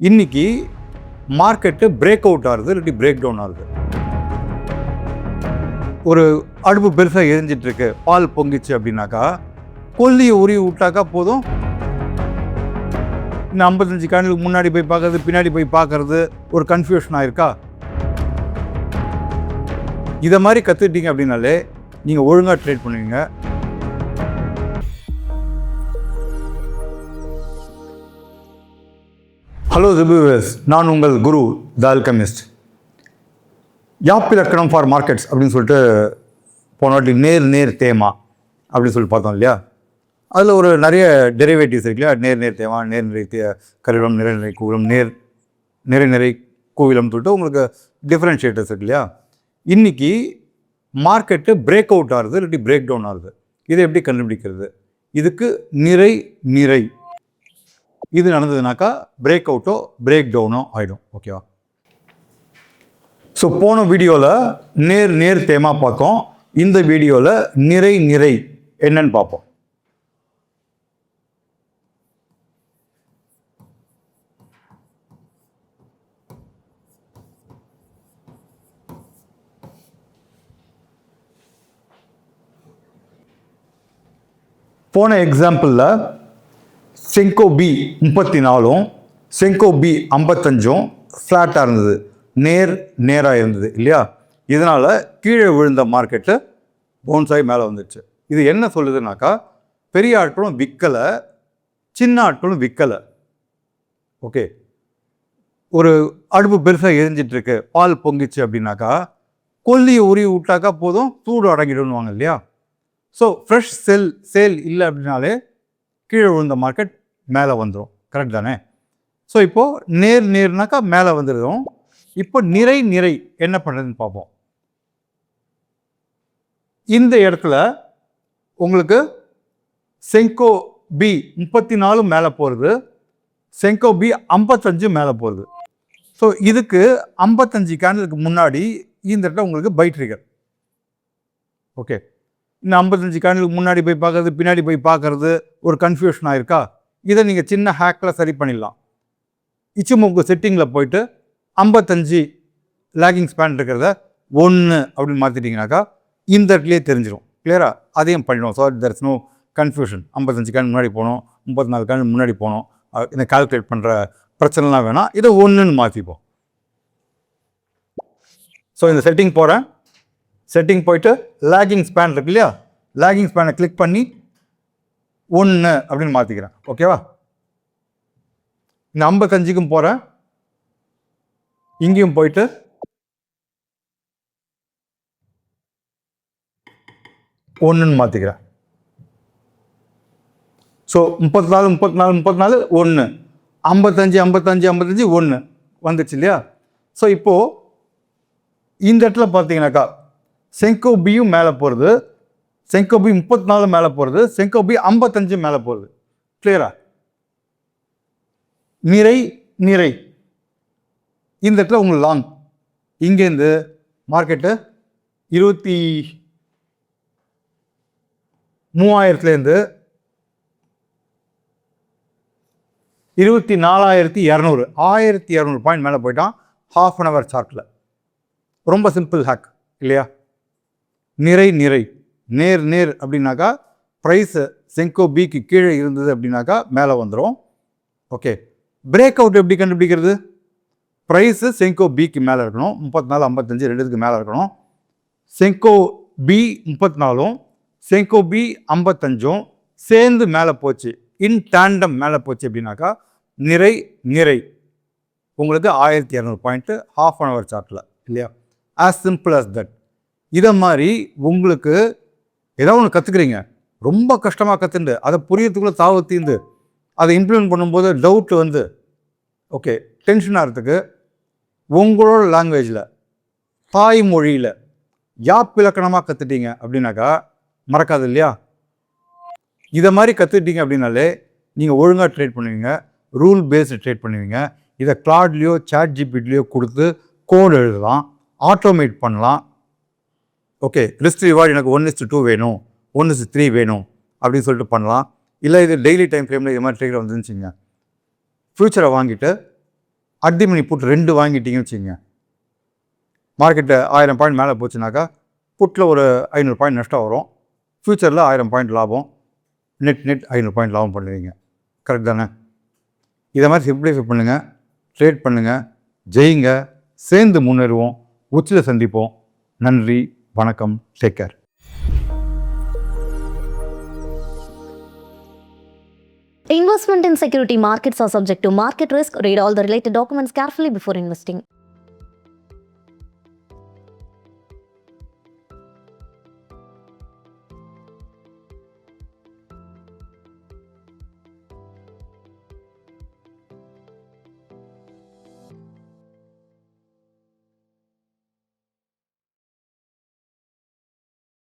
இன்னைக்கு market break out ஆகுது, இல்லாட்டி பிரேக் டவுன் ஆகுது. ஒரு அடுப்பு பெருசாக எரிஞ்சிட்டு இருக்கு, பால் பொங்கிச்சு அப்படின்னாக்கா கொல்லியை உருவி விட்டாக்கா போதும். இந்த 55 கேண்டலுக்கு முன்னாடி போய் பார்க்கறது, பின்னாடி போய் பார்க்கறது ஒரு கன்ஃபியூஷன் ஆயிருக்கா? இதை மாதிரி கற்றுக்கிட்டீங்க அப்படின்னாலே நீங்கள் ஒழுங்காக ட்ரேட் பண்ணுவீங்க. ஹலோ ரிவ்யூவர்ஸ், நான் உங்கள் குரு த அல்கெமிஸ்ட். யாப்பிலக்கணம் ஃபார் மார்க்கெட்ஸ் அப்படின்னு சொல்லிட்டு போன வாட்டி நேர் தேமா அப்படின்னு சொல்லி பார்த்தோம் இல்லையா? அதில் ஒரு நிறைய டெரிவேட்டிவ்ஸ் இருக்கு இல்லையா? நேர் தேமா, நேர்நிறை கரிடம், நிறைநிறை கூவிலம், நிறைநிறை கூவிலம் சொல்லிட்டு உங்களுக்கு டிஃப்ரென்ஷியேட்டர்ஸ் இருக்கு இல்லையா? இன்றைக்கி மார்க்கெட்டு பிரேக் அவுட் ஆகுது, இல்லாட்டி பிரேக் டவுன் ஆகுது. இதை எப்படி கண்டுபிடிக்கிறது? இதுக்கு நிறை இது நடந்ததுனாக்கா பிரேக் அவுட்டோ பிரேக் டவுனோ ஆகிடும். ஓகேவா? ஸோ போன வீடியோவில் நேர் தேமா பார்த்தோம். இந்த வீடியோவில் நிறை என்னன்னு பார்ப்போம். போன எக்ஸாம்பிளில் செங்கோ பி 34 செங்கோ பி 55 ஃப்ளாட்டாக இருந்தது, நேராக இருந்தது இல்லையா? இதனால் கீழே விழுந்த மார்க்கெட்டு பவுன்ஸ் ஆகி மேலே வந்துடுச்சு. இது என்ன சொல்லுதுனாக்கா, பெரிய ஆட்களும் விற்கலை, சின்ன ஆட்களும் விற்கலை. ஓகே, ஒரு அடுப்பு பெருசாக எரிஞ்சிட்ருக்கு, பால் பொங்கிச்சு அப்படின்னாக்கா கொல்லியை உருவி விட்டாக்கா போதும், சூடு அடங்கிடுவாங்க இல்லையா? ஸோ ஃப்ரெஷ் சேல் இல்லை அப்படின்னாலே கீழே விழுந்த மார்க்கெட் மேலே வந்துடும். கரெக்ட் தானே? ஸோ இப்போது நேர்னாக்கா மேலே வந்துடும். இப்போ நிறை என்ன பண்ணுறதுன்னு பார்ப்போம். இந்த இடத்துல உங்களுக்கு செங்கோ பி 34 மேலே போகிறது, செங்கோ பி 55 மேலே போகிறது. ஸோ இதுக்கு 55 கேண்டலுக்கு முன்னாடி இந்த இடத்துல உங்களுக்கு பை ட்ரிகர். ஓகே, இந்த 55 கேண்டலுக்கு முன்னாடி போய் பார்க்கறது, பின்னாடி போய் பார்க்கறது ஒரு கன்ஃபியூஷன் ஆயிருக்கா? இதை நீங்கள் சின்ன ஹேக்கில் சரி பண்ணிடலாம். இச்சிமோக்கு செட்டிங்கில் போயிட்டு 55 லேகிங் ஸ்பேன் இருக்கிறத 1 அப்படின்னு மாற்றிட்டிங்கனாக்கா இந்த இடத்துலேயே தெரிஞ்சிடும். கிளியராக அதையும் பண்ணிடும். So there is no confusion. 55 கேண்ட் முன்னாடி போனோம், 34 கேண்ட் முன்னாடி போனோம், இதை கால்குலேட் பண்ணுற பிரச்சனைலாம் வேணாம். இதை 1ன்னு மாற்றிப்போம். ஸோ இந்த செட்டிங் போகிறேன். செட்டிங் போயிட்டு லேகிங் ஸ்பேன் இருக்கு இல்லையா? லேகிங் ஸ்பேனை கிளிக் பண்ணி 1 அப்படின்னு மாற்றிக்கிறேன். ஓகேவா? இந்த 55க்கும் போகிறேன், இங்கேயும் போயிட்டு ஒன்றுன்னு மாற்றிக்கிறேன். ஸோ 34 1 55 1 வந்துச்சு இல்லையா? ஸோ இப்போது இந்த இடத்துல பார்த்தீங்கன்னாக்கா செங்கோ பியும் மேலே போகிறது, செங்கோ பி 34 மேலே போகிறது, செங்கோ பி 55 மேலே போகிறது. கிளியரா? நிறை இந்த இடத்துல உங்களுக்கு லாங். இங்கேருந்து மார்க்கெட்டு 23,000 24,200 1200 பாயிண்ட் மேலே போயிட்டான் ஹாஃப் அன் ஹவர் சார்ட்டில். ரொம்ப சிம்பிள் ஹேக் இல்லையா? நிறை நேர் அப்படின்னாக்கா ப்ரைஸு செங்கோ பிக்கு கீழே இருந்தது அப்படின்னாக்கா மேலே வந்துடும். ஓகே, பிரேக் அவுட் எப்படி கண்டுபிடிக்கிறது? ப்ரைஸு செங்கோ பிக்கு மேலே இருக்கணும், 34 55 ரெண்டுத்துக்கு மேலே இருக்கணும். செங்கோ பி 34 செங்கோ பி 55 சேர்ந்து மேலே போச்சு, இன் டேண்டம் மேலே போச்சு அப்படின்னாக்கா நிறை உங்களுக்கு 1200 பாயிண்ட்டு ஹாஃப் அன் ஹவர் சார்ட்டில் இல்லையா? As simple as that. இதை மாதிரி உங்களுக்கு ஏதாவது ஒன்று கற்றுக்குறீங்க, ரொம்ப கஷ்டமாக கற்றுண்டு அதை புரியறதுக்குள்ளே தாவு தீர்ந்து அதை இம்ப்ளிமெண்ட் பண்ணும்போது டவுட் வந்து ஓகே டென்ஷன் ஆகிறதுக்கு உங்களோட லாங்குவேஜில் தாய்மொழியில் யாப்பிலக்கணமாக கற்றுட்டீங்க அப்படின்னாக்கா மறக்காது இல்லையா? இதை மாதிரி கற்றுக்கிட்டீங்க அப்படின்னாலே நீங்கள் ஒழுங்காக ட்ரேட் பண்ணுவீங்க, ரூல் பேஸ்டு ட்ரேட் பண்ணுவீங்க. இதை கிளாட்லேயோ சாட் ஜிபிடிலையோ கொடுத்து கோடு எழுதலாம், ஆட்டோமேட் பண்ணலாம். ஓகே, ரிஸ்க் ரிவார்டு எனக்கு 1:2 வேணும், 1:3 வேணும் அப்படின்னு சொல்லிட்டு பண்ணலாம். இல்லை இது டெய்லி டைம் ஃப்ரேமில் இது மாதிரி ட்ரேட் வந்துருந்துச்சிங்க, ஃப்யூச்சரை வாங்கிட்டு அட் தி மணி புட் 2 வாங்கிட்டீங்கன்னு வச்சுக்கோங்க, மார்க்கெட்டு 1000 பாயிண்ட் மேலே போச்சுனாக்கா புட்டில் ஒரு 500 பாயிண்ட் நஷ்டம் வரும், ஃப்யூச்சரில் 1000 பாயிண்ட் லாபம், நெட் 500 பாயிண்ட் லாபம் பண்ணுவீங்க. கரெக்ட் தானே? இதை மாதிரி சிம்பிளிஃபை பண்ணுங்கள், ட்ரேட் பண்ணுங்கள், ஜெயிங்க, சேர்ந்து முன்னேறுவோம், உச்சியில் சந்திப்போம். நன்றி, வணக்கம், take care. Investment in security markets are subject to market risk. Read all the related documents carefully before investing.